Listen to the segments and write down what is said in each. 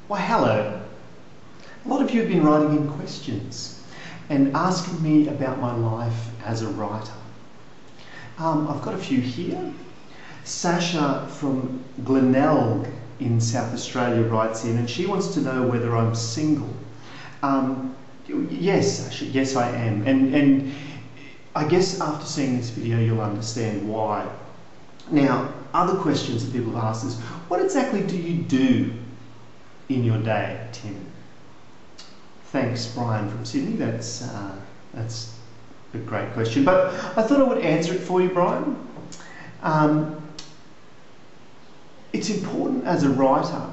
Well, hello. A lot of you have been writing in questions and asking me about my life as a writer. I've got a few here. Sasha from Glenelg in South Australia writes in, and she wants to know whether I'm single. Yes, Sasha, yes I am. And I guess after seeing this video you'll understand why. Now, other questions that people have asked is, what exactly do you do in your day, Tim? Thanks, Brian from Sydney. That's a great question. But I thought I would answer it for you, Brian. It's important as a writer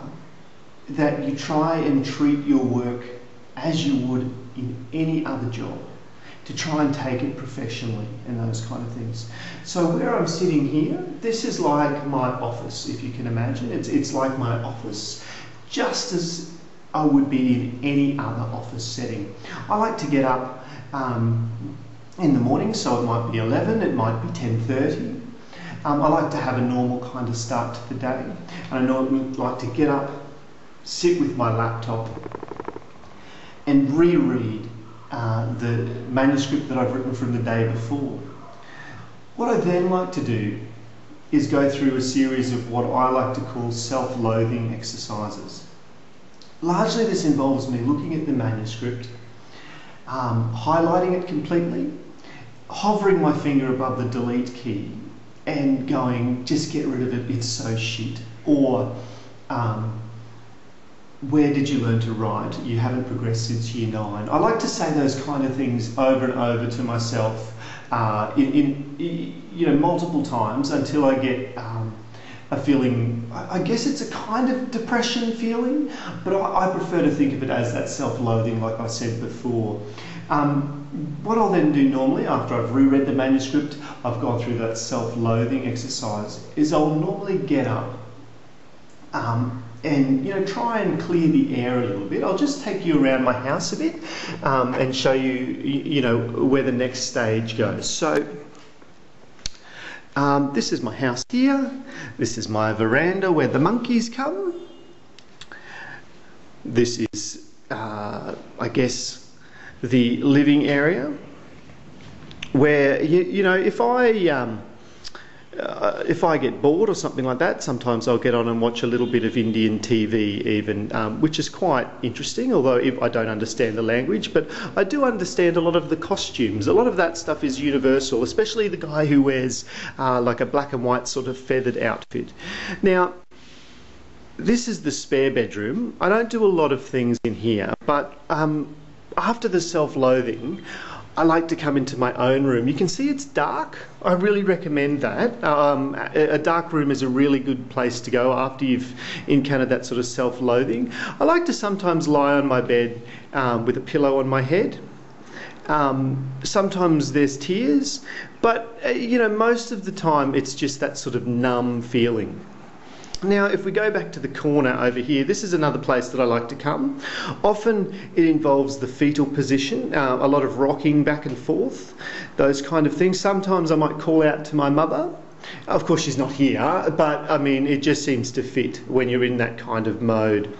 that you try and treat your work as you would in any other job, to try and take it professionally and those kind of things. So where I'm sitting here, this is like my office, if you can imagine. It's like my office, just as I would be in any other office setting. I like to get up in the morning, so it might be 11, it might be 10:30. I like to have a normal kind of start to the day. And I normally like to get up, sit with my laptop and reread the manuscript that I've written from the day before. What I then like to do is go through a series of what I like to call self-loathing exercises. Largely this involves me looking at the manuscript, highlighting it completely, hovering my finger above the delete key and going, just get rid of it, it's so shit. Or, where did you learn to write? You haven't progressed since year 9. I like to say those kind of things over and over to myself multiple times until I get a feeling, I guess it's a kind of depression feeling, but I prefer to think of it as that self-loathing, like I said before. What I'll then do normally after I've reread the manuscript, I've gone through that self-loathing exercise, is I'll normally get up and try and clear the air a little bit. I'll just take you around my house a bit and show you, where the next stage goes. So this is my house here. This is my veranda where the monkeys come. This is, I guess, the living area where, if I get bored or something like that, sometimes I'll get on and watch a little bit of Indian TV even, which is quite interesting, although I don't understand the language, but I do understand a lot of the costumes. A lot of that stuff is universal, especially the guy who wears like a black and white sort of feathered outfit. Now, this is the spare bedroom. I don't do a lot of things in here, but after the self-loathing, I like to come into my own room. You can see it's dark. I really recommend that. A dark room is a really good place to go after you've encountered that sort of self-loathing. I like to sometimes lie on my bed with a pillow on my head. Sometimes there's tears, but most of the time it's just that sort of numb feeling. Now, if we go back to the corner over here, this is another place that I like to come. Often it involves the fetal position, a lot of rocking back and forth, those kind of things. Sometimes I might call out to my mother. Of course, she's not here, but I mean, it just seems to fit when you're in that kind of mode.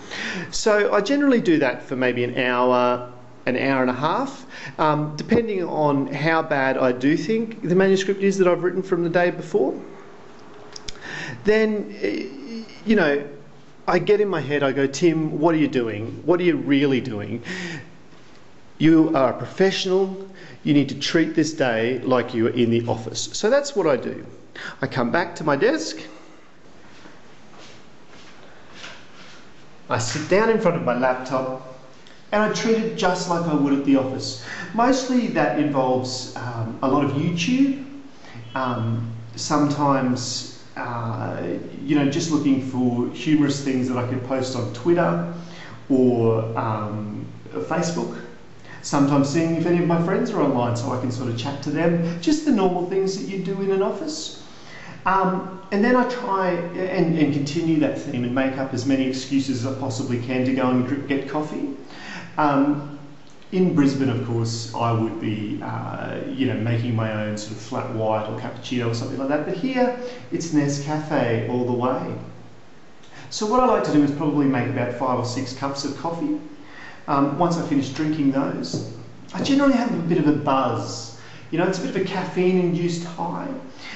So I generally do that for maybe an hour and a half, depending on how bad I do think the manuscript is that I've written from the day before. Then, I get in my head, I go, Tim, what are you doing? What are you really doing? You are a professional. You need to treat this day like you are in the office. So that's what I do. I come back to my desk. I sit down in front of my laptop and I treat it just like I would at the office. Mostly that involves a lot of YouTube, sometimes just looking for humorous things that I could post on Twitter or Facebook. Sometimes seeing if any of my friends are online so I can sort of chat to them. Just the normal things that you do in an office. And then I try and continue that theme and make up as many excuses as I possibly can to go and get coffee. In Brisbane, of course, I would be, making my own sort of flat white or cappuccino or something like that. But here, it's Nescafe all the way. So what I like to do is probably make about 5 or 6 cups of coffee. Once I finish drinking those, I generally have a bit of a buzz. You know, it's a bit of a caffeine-induced high.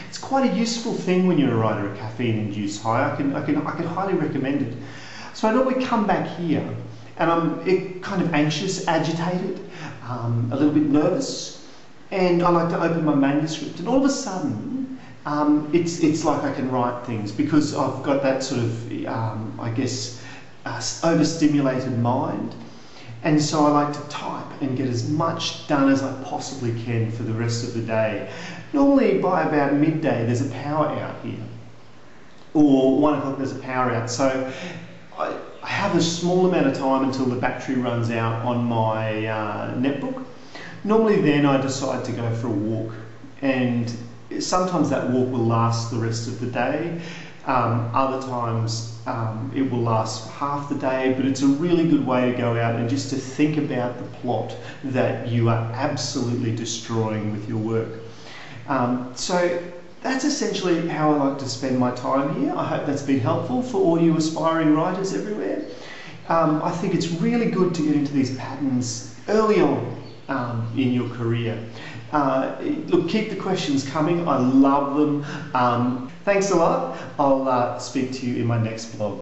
It's quite a useful thing when you're a writer, a caffeine-induced high. I can highly recommend it. So I normally come back here and I'm kind of anxious, agitated, a little bit nervous, and I like to open my manuscript, and all of a sudden it's like I can write things because I've got that sort of, I guess, overstimulated mind. And so I like to type and get as much done as I possibly can for the rest of the day. Normally by about midday there's a power out here, or 1 o'clock there's a power out. So I have a small amount of time until the battery runs out on my netbook. Normally then I decide to go for a walk, and sometimes that walk will last the rest of the day. Other times it will last half the day, but it's a really good way to go out and just to think about the plot that you are absolutely destroying with your work. So that's essentially how I like to spend my time here. I hope that's been helpful for all you aspiring writers everywhere. I think it's really good to get into these patterns early on in your career. Look, keep the questions coming. I love them. Thanks a lot. I'll speak to you in my next blog.